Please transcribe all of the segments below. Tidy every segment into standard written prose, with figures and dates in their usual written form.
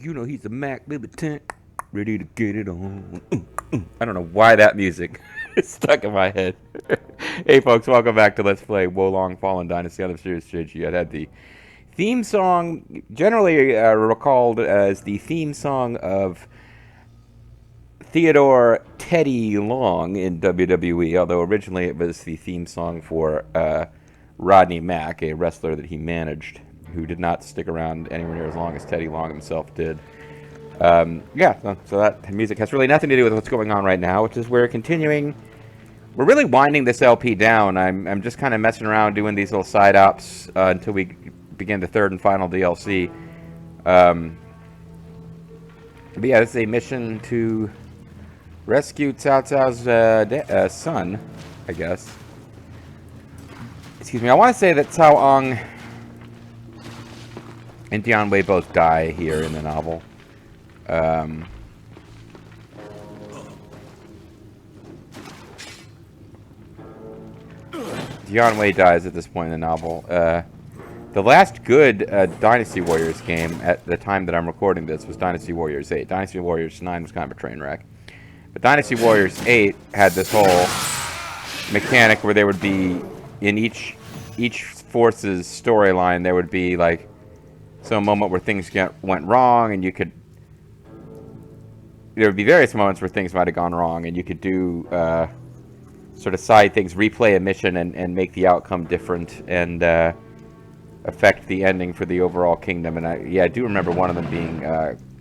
You know he's a Mac militant, ready to get it on. I don't know why that music is stuck in my head. Hey folks, welcome back to Let's Play Wo Long Fallen Dynasty on the series JG. I had the theme song, generally recalled as the theme song of Theodore Teddy Long in WWE, although originally it was the theme song for Rodney Mack, a wrestler that he managed, who did not stick around anywhere near as long as Teddy Long himself did. Yeah, so that music has really nothing to do with what's going on right now, which is we're really winding this LP down. I'm just kind of messing around doing these little side ops until we begin the third and final DLC. But yeah, it's a mission to rescue Cao Cao's son, I guess. Excuse me, I want to say that Cao Ong and Dian Wei both die here in the novel. Dian Wei dies at this point in the novel. The last good Dynasty Warriors game at the time that I'm recording this was Dynasty Warriors 8. Dynasty Warriors 9 was kind of a train wreck. But Dynasty Warriors 8 had this whole mechanic where there would be, in each force's storyline, there would be like some moment where things went wrong, and there would be various moments where things might have gone wrong, and you could do sort of side things, replay a mission and make the outcome different, and affect the ending for the overall kingdom. And I do remember one of them being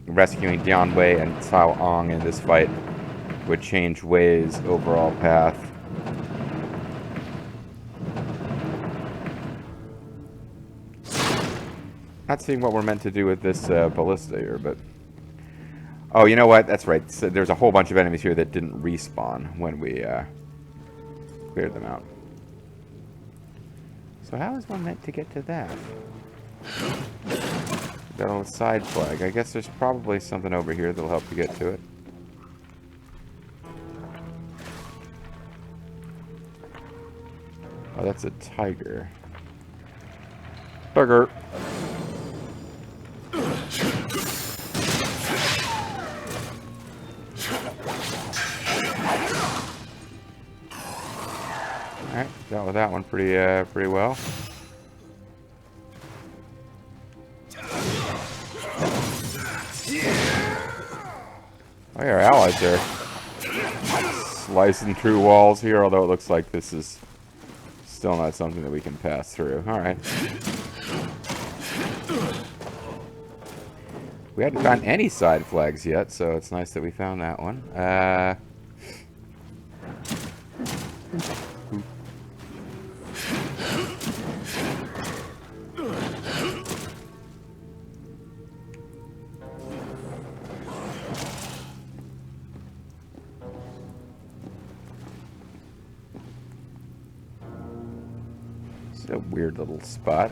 rescuing Dian Wei and Cao Ong in this fight would change Wei's overall path. Not seeing what we're meant to do with this ballista here, but... Oh, you know what? That's right. So there's a whole bunch of enemies here that didn't respawn when we cleared them out. So how is one meant to get to that? That little side flag. I guess there's probably something over here that'll help you get to it. Oh, that's a tiger. Tiger! Alright, dealt with that one pretty well. Oh, yeah, our allies are slicing through walls here, although it looks like this is still not something that we can pass through. Alright. We hadn't gotten any side flags yet, so it's nice that we found that one. It's a weird little spot.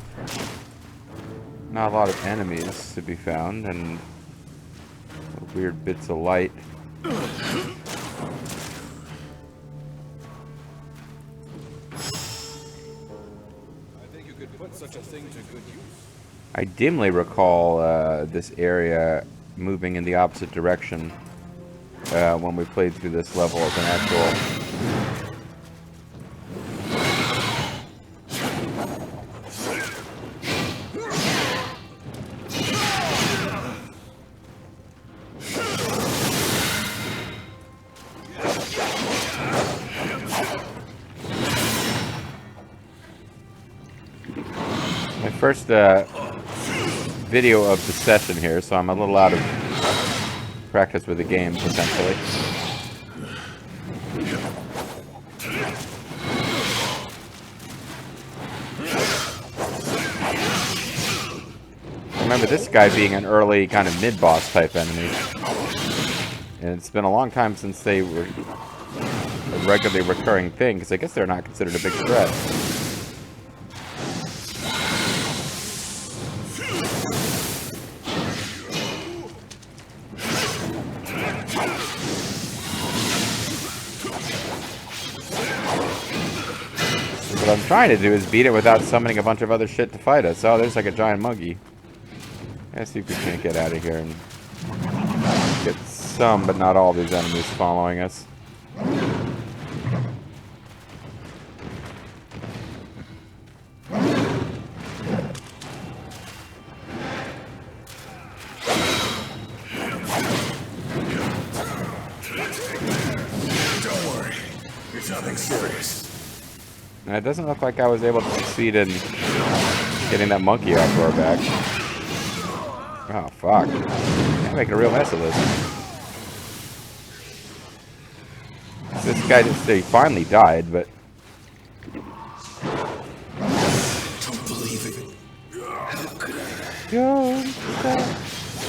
Not a lot of enemies to be found, and weird bits of light. I think you could put such a thing to good use. I dimly recall this area moving in the opposite direction when we played through this level as an actual... My first video of the session here, so I'm a little out of practice with the game, potentially. I remember this guy being an early kind of mid-boss type enemy. And it's been a long time since they were a regularly recurring thing, because I guess they're not considered a big threat. What I'm trying to do is beat it without summoning a bunch of other shit to fight us. Oh, there's like a giant monkey. Let's see if we can't get out of here and Get some, but not all these enemies following us. Nothing serious. And it doesn't look like I was able to succeed in getting that monkey off our back. Oh, fuck. I'm making a real mess of this. This guy he finally died, but... Don't believe it. How could I? Don't stop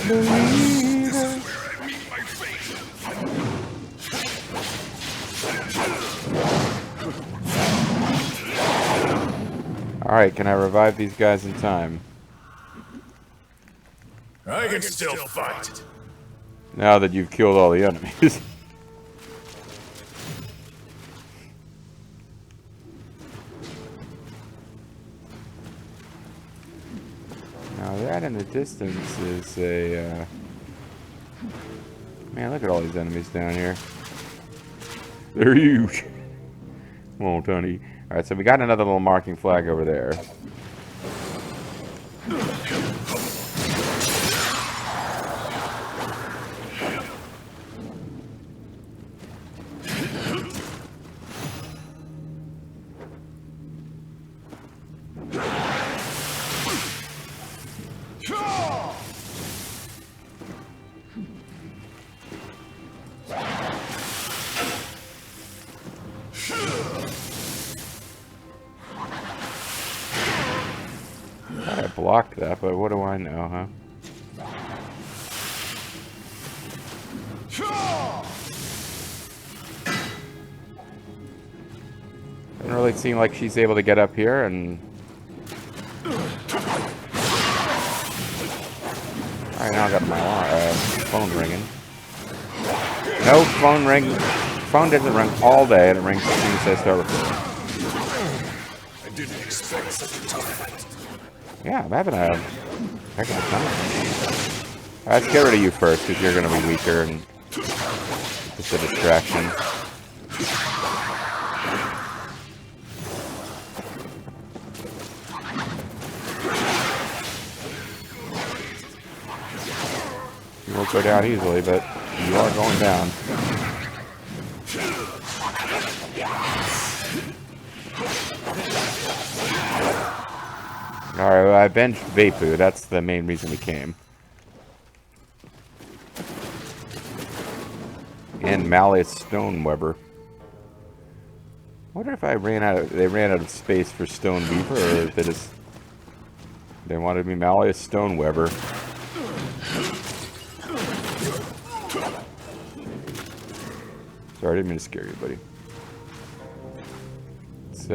believing. Alright, can I revive these guys in time? I can still fight. Now that you've killed all the enemies. Now that in the distance is a... Man, look at all these enemies down here. They're huge. Come on, Tony. Alright, so we got another little marking flag over there. I blocked that, but what do I know, huh? Doesn't really seem like she's able to get up here, and... Alright, now I got my phone ringing. No, phone ring. Phone doesn't ring all day, and it rings as soon as I start recording. I didn't expect such a tough fight. Yeah, I'm having a heck of a time. Let's get rid of you first, because you're going to be weaker and just a distraction. You won't go down easily, but you are going down. Alright, well, I benched Vapu. That's the main reason we came. And Malleus Stoneweaver. I wonder if they ran out of space for Stone Weaver, or if they wanted me Malleus Stoneweaver. Sorry, I didn't mean to scare you, buddy. It's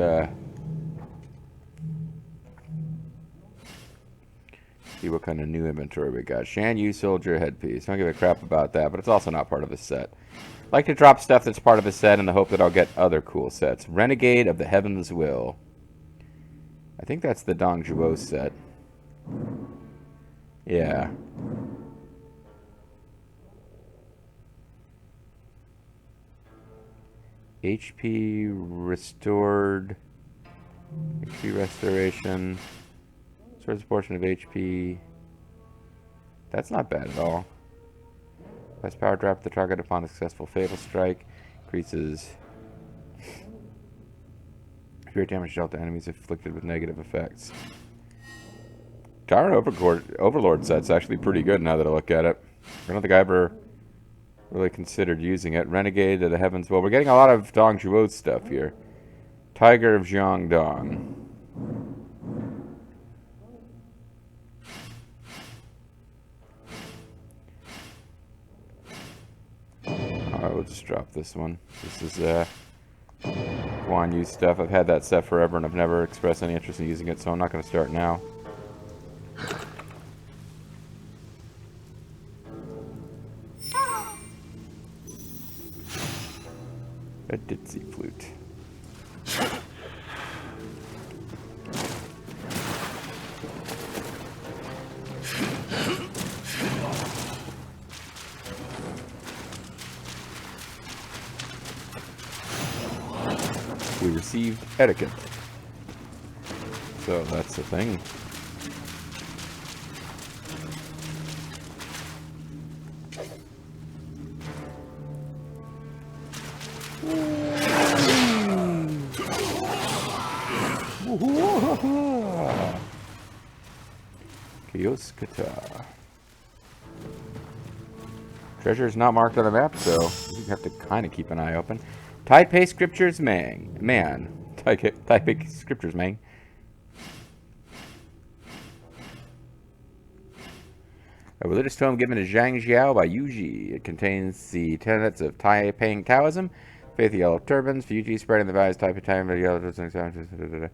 see what kind of new inventory we got. Shan Yu Soldier headpiece. Don't give a crap about that, but it's also not part of the set. I like to drop stuff that's part of a set in the hope that I'll get other cool sets. Renegade of the Heaven's Will. I think that's the Dong Zhuo set. Yeah. HP restored. HP restoration. Restores a portion of HP. That's not bad at all. Less power drop the target upon a successful fatal strike. Increases spirit damage dealt to enemies afflicted with negative effects. Tyrant Overlord set's actually pretty good now that I look at it. I don't think I ever really considered using it. Renegade of the Heavens. Well, we're getting a lot of Dong Zhuo stuff here. Tiger of Jiangdong. Alright, we'll just drop this one. This is Guan Yu stuff. I've had that set forever and I've never expressed any interest in using it, so I'm not going to start now. A ditzy flute. received etiquette. So that's the thing. Kioskata. Treasure is not marked on the map, so you have to kind of keep an eye open. Taipei Scriptures Man. Taipei Scriptures Man. A religious tome given to Zhang Jiao by Yuji. It contains the tenets of Taipei Taoism, faith of yellow turbans, Fuji spreading the values type of time of yellow turbans.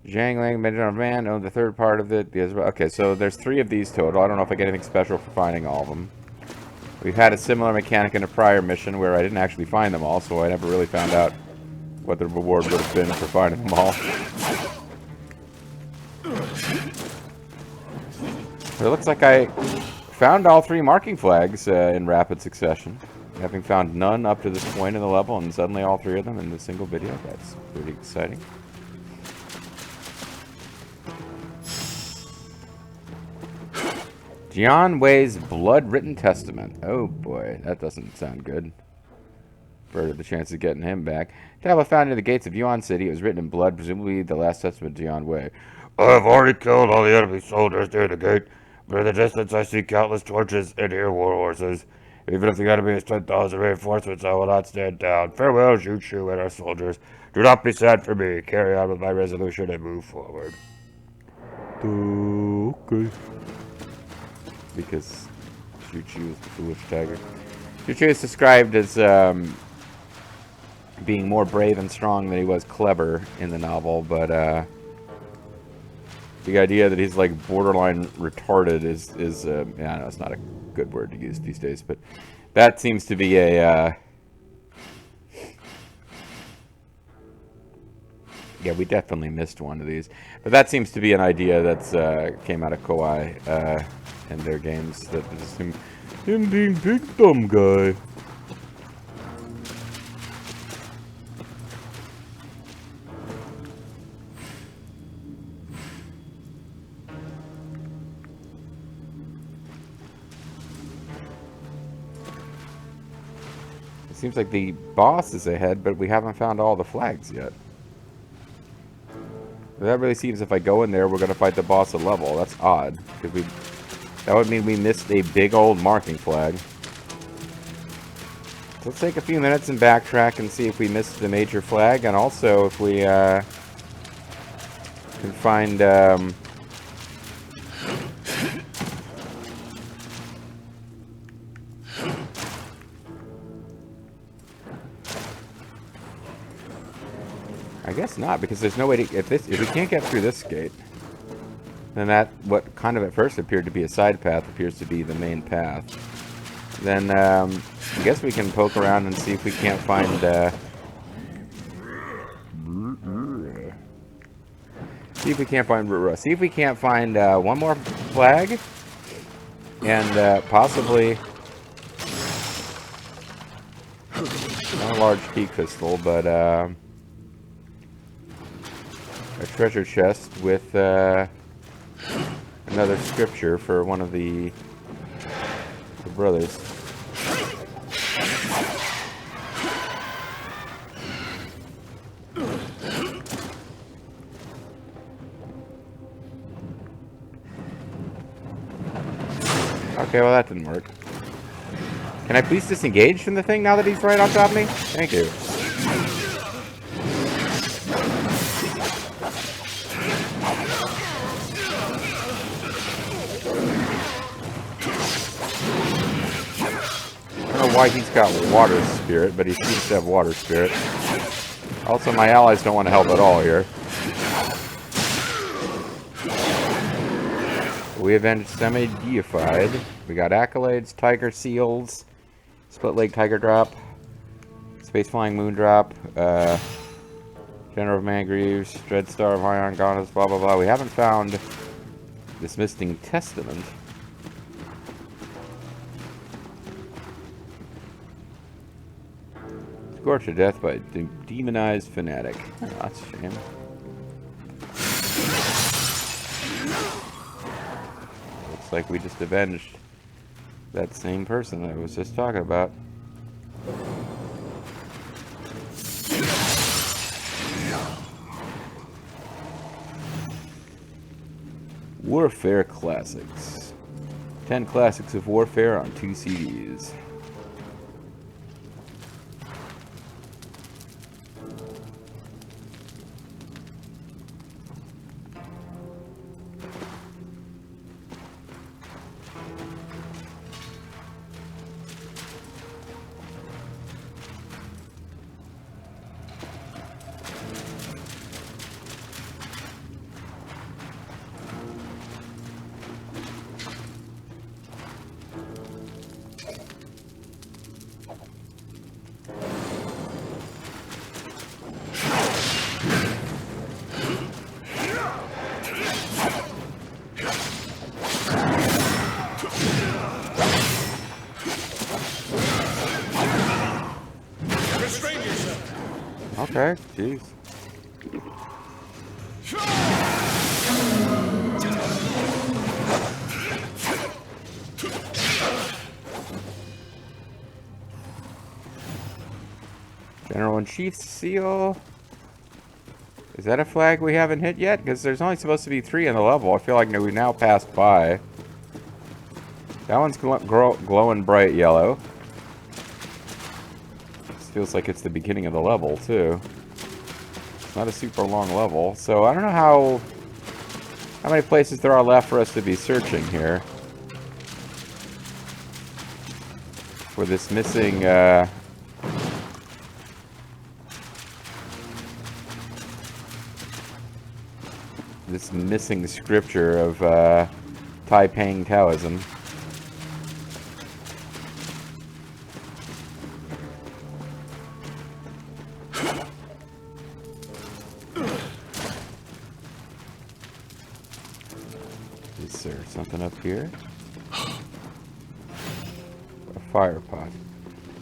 Zhang Lang, Medina Man, owned the third part of it. Okay, so there's 3 of these total. I don't know if I get anything special for finding all of them. We've had a similar mechanic in a prior mission where I didn't actually find them all, so I never really found out what the reward would have been for finding them all. But it looks like I found all 3 marking flags in rapid succession, having found none up to this point in the level, and suddenly all 3 of them in a single video. That's pretty exciting. Jian Wei's blood-written testament. Oh boy, that doesn't sound good. Further the chance of getting him back. Tablet found near the gates of Yuan City. It was written in blood, presumably the last testament of Jian Wei. I have already killed all the enemy soldiers near the gate, but in the distance I see countless torches and hear war horses. Even if the enemy has 10,000 reinforcements, I will not stand down. Farewell, Zhu Chu and our soldiers. Do not be sad for me. Carry on with my resolution and move forward. Okay. Because Zhu Chu is the foolish tiger. Zhu Chu is described as being more brave and strong than he was clever in the novel, but the idea that he's like borderline retarded is yeah, I know it's not a good word to use these days, but that seems to be a yeah, we definitely missed one of these, but that seems to be an idea that's came out of Koei in their games, that is him being big dumb guy. Seems like the boss is ahead, but we haven't found all the flags yet. That really seems if I go in there, we're going to fight the boss at level. That's odd, because that would mean we missed a big old marking flag. So let's take a few minutes and backtrack and see if we missed the major flag, and also if we can find I guess not, because there's no way to, if we can't get through this gate, then that, what kind of at first appeared to be a side path, appears to be the main path. Then, I guess we can poke around and see if we can't find, see if we can't find one more flag, and, possibly not a large key crystal, but, a treasure chest with another scripture for one of the brothers. Okay, well that didn't work. Can I please disengage from the thing now that he's right on top of me? Thank you. I don't know why he's got water spirit, but he seems to have water spirit. Also, my allies don't want to help at all here. We avenged semi-deified. We got accolades, tiger seals, split leg tiger drop, space flying moon drop, General of Mangreaves, Dreadstar of High Goddess, blah blah blah. We haven't found this missing testament. Scorched to death by a demonized fanatic. Oh, that's a shame. Looks like we just avenged that same person that I was just talking about. Warfare Classics. 10 classics of Warfare on 2 CDs. Okay, jeez. General-in-Chief's seal. Is that a flag we haven't hit yet? Because there's only supposed to be 3 on the level. I feel like we now passed by. That one's glowing bright yellow. This feels like it's the beginning of the level, too. It's not a super long level. So I don't know how many places there are left for us to be searching here. For this missing... this missing scripture of Taiping Taoism. Is there something up here? A fire pot.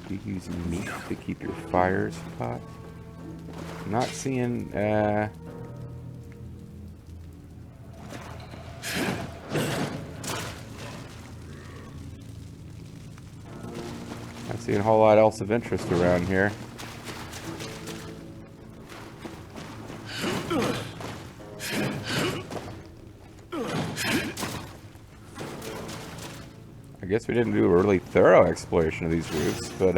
You use meat to keep your fires hot? I'm not seeing see a whole lot else of interest around here. I guess we didn't do a really thorough exploration of these roofs, but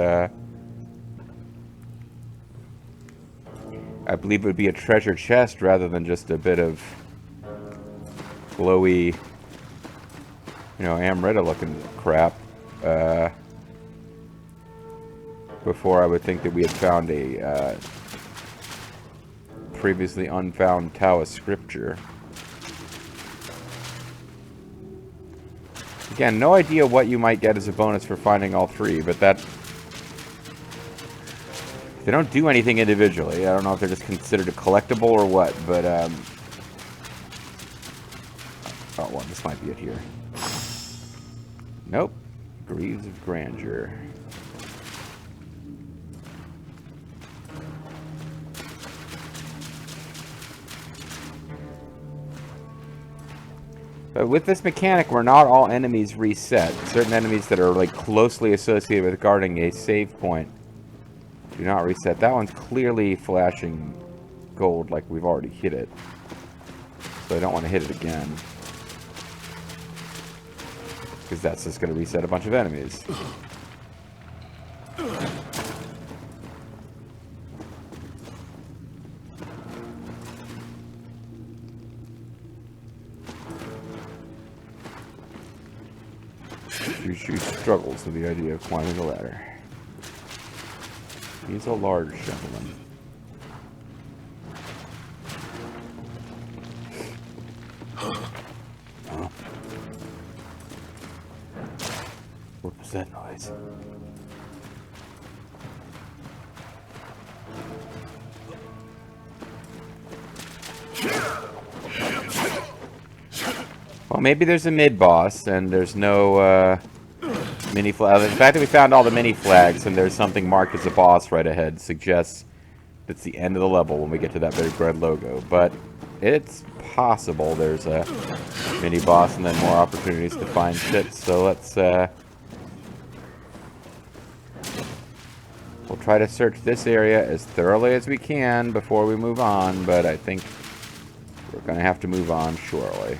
I believe it would be a treasure chest rather than just a bit of glowy, you know, Amrita looking crap. Before I would think that we had found a previously unfound Taoist scripture. Again, no idea what you might get as a bonus for finding all 3, but that... They don't do anything individually. I don't know if they're just considered a collectible or what, but oh, well, this might be it here. Nope. Greaves of Grandeur. But with this mechanic, where not all enemies reset. Certain enemies that are like closely associated with guarding a save point do not reset. That one's clearly flashing gold like we've already hit it. So I don't want to hit it again. Because that's just going to reset a bunch of enemies. She struggles with the idea of climbing the ladder. He's a large gentleman. Oh. What was that noise? Well, maybe there's a mid-boss, and there's no, mini flag. The fact that we found all the mini flags and there's something marked as a boss right ahead suggests that's the end of the level when we get to that big red logo. But it's possible there's a mini boss and then more opportunities to find shit. So let's we'll try to search this area as thoroughly as we can before we move on. But I think we're gonna have to move on shortly.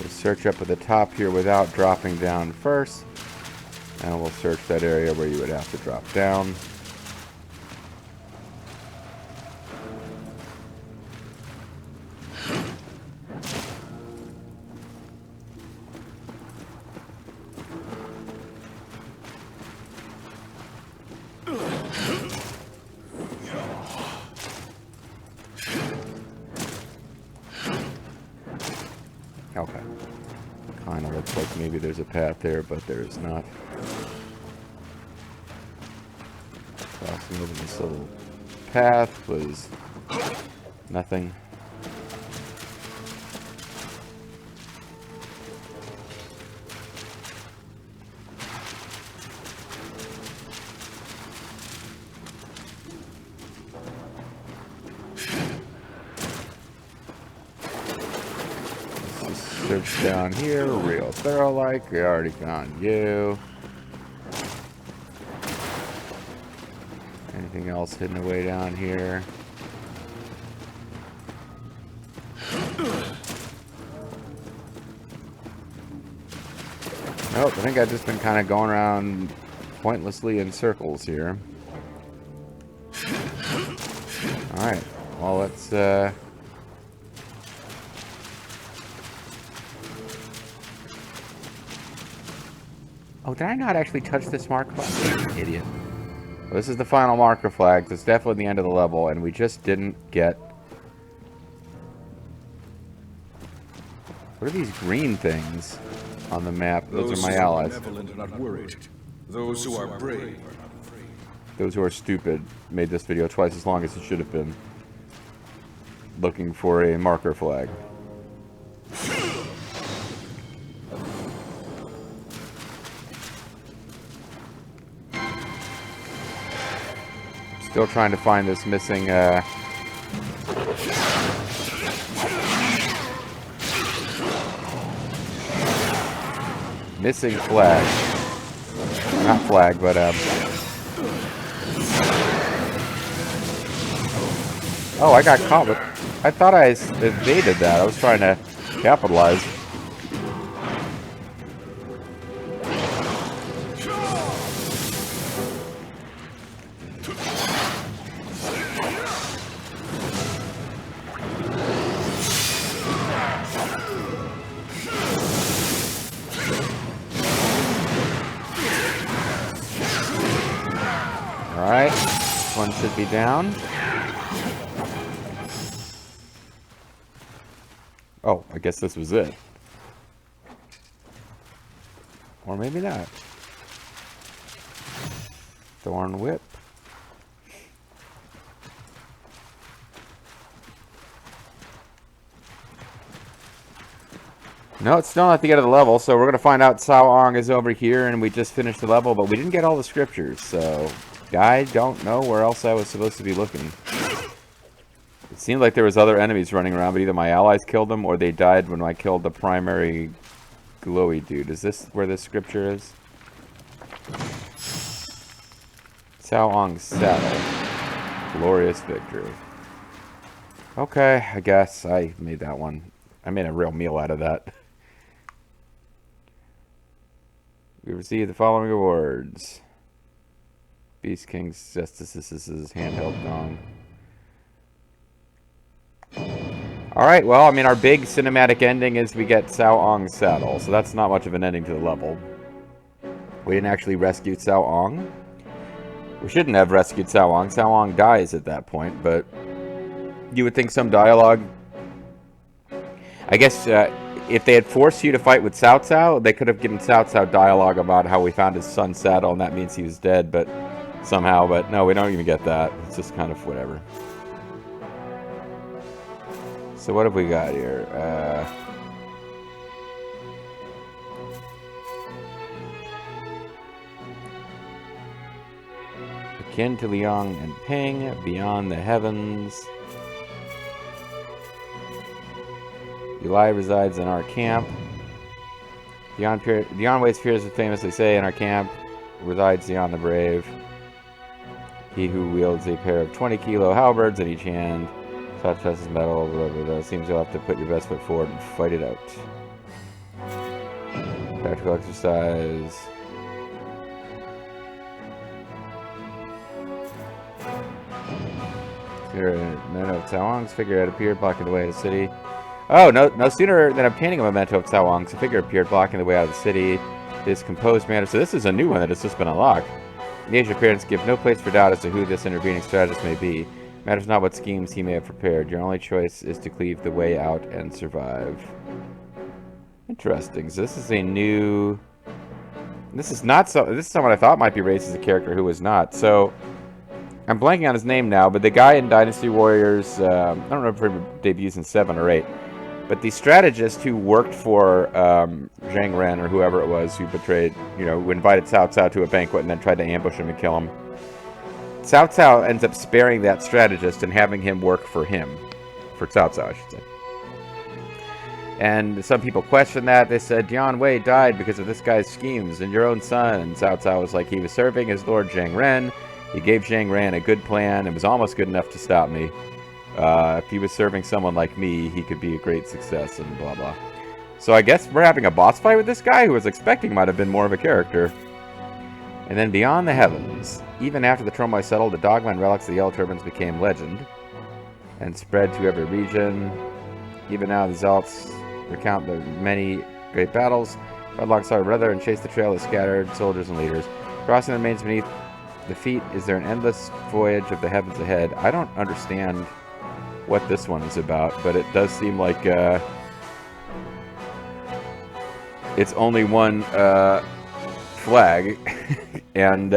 Search up at the top here without dropping down first. And we'll search that area where you would have to drop down. Okay. Kind of looks like maybe there's a path there, but there is not. Crossing over this little path was nothing. Search down here, real thorough like. We already found you. Anything else hidden away down here? Nope, I think I've just been kind of going around pointlessly in circles here. Alright, well let's oh, did I not actually touch this marker flag? Idiot. Well, this is the final marker flag. It's definitely the end of the level, and we just didn't get... What are these green things on the map? Those are my allies. Those who are benevolent are not worried. Those who are brave are not afraid. Those who are stupid made this video twice as long as it should have been. Looking for a marker flag. Still trying to find this missing, missing flag. Not flag, but, oh, I got caught with... I thought I evaded that. I was trying to capitalize. Alright, this one should be down. Oh, I guess this was it. Or maybe not. Thorn Whip. No, it's still not the end of the level, so we're going to find out Sao Ong is over here, and we just finished the level, but we didn't get all the scriptures, so I don't know where else I was supposed to be looking. It seemed like there was other enemies running around, but either my allies killed them, or they died when I killed the primary glowy dude. Is this where this scripture is? Sao Ong's Saddle. Glorious victory. Okay, I guess I made that one. I made a real meal out of that. We receive the following awards. Beast King's Justice's handheld gong. Alright, well, I mean, our big cinematic ending is we get Sao Ong's saddle, so that's not much of an ending to the level. We didn't actually rescue Sao Ong. We shouldn't have rescued Sao Ong. Sao Ong dies at that point, but you would think some dialogue... I guess if they had forced you to fight with Cao Cao, they could have given Cao Cao dialogue about how we found his son's saddle and that means he was dead, but somehow, but no, we don't even get that. It's just kind of whatever. So what have we got here? Akin to Liang and Ping, beyond the heavens. Eli resides in our camp. Beyond Way's fears famously say, in our camp resides Beyond the Brave. He who wields a pair of 20-kilo halberds in each hand. Such as his metal, blah, blah, blah. Seems you'll have to put your best foot forward and fight it out. Practical exercise. Memento of Cao figure had appeared blocking the way out of the city. Oh, no sooner than obtaining a memento of Cao a figure appeared blocking the way out of the city. His composed manner. So this is a new one that has just been unlocked. The age appearance give no place for doubt as to who this intervening strategist may be. Matters not what schemes he may have prepared. Your only choice is to cleave the way out and survive. Interesting. So this is a new... This is someone I thought might be raised as a character who was not. So... I'm blanking on his name now, but the guy in Dynasty Warriors, I don't know if he debuts in 7 or 8, but the strategist who worked for Zhang Ren or whoever it was who betrayed, who invited Cao Cao to a banquet and then tried to ambush him and kill him. Cao Cao ends up sparing that strategist and having him work for him. For Cao Cao, I should say. And some people question that. They said, Dian Wei died because of this guy's schemes and your own son. And Cao Cao was like, he was serving his lord Zhang Ren. He gave Zhang Ren a good plan and was almost good enough to stop me. If he was serving someone like me, he could be a great success and blah blah. So I guess we're having a boss fight with this guy who was expecting might have been more of a character. And then beyond the heavens, even after the turmoil settled, the Dogland relics of the Yellow Turbans became legend and spread to every region. Even now, the Zealots recount the many great battles, fought alongside one another and chased the trail of scattered soldiers and leaders. Crossing the remains beneath the feet, is there an endless voyage of the heavens ahead? I don't understand what this one is about, but it does seem like it's only one flag, and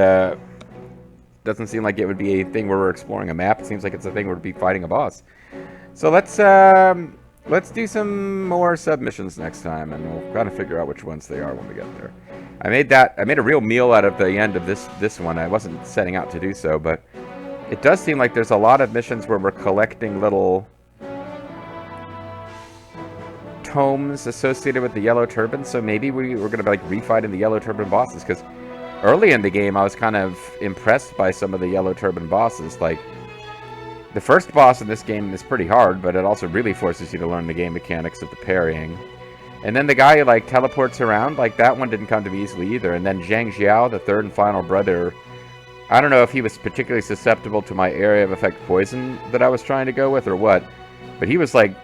doesn't seem like it would be a thing where we're exploring a map. It seems like it's a thing where we'd be fighting a boss. So let's do some more submissions next time, and we'll kind of figure out which ones they are when we get there. I made a real meal out of the end of this one. I wasn't setting out to do so, but it does seem like there's a lot of missions where we're collecting little tomes associated with the Yellow Turban, so maybe we're going to be like refighting the Yellow Turban bosses, because early in the game I was kind of impressed by some of the Yellow Turban bosses. Like, the first boss in this game is pretty hard, but it also really forces you to learn the game mechanics of the parrying. And then the guy who, like, teleports around, like, that one didn't come to me easily either. And then Zhang Xiao, the third and final brother, I don't know if he was particularly susceptible to my area of effect poison that I was trying to go with or what, but he was like,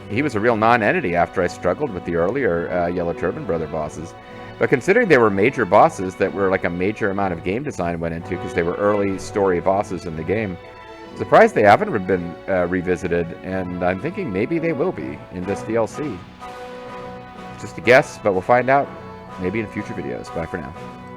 he was a real non-entity after I struggled with the earlier Yellow Turban brother bosses. But considering they were major bosses that were like a major amount of game design went into, because they were early story bosses in the game, I'm surprised they haven't been revisited, and I'm thinking maybe they will be in this DLC. Just a guess, but we'll find out maybe in future videos. Bye for now.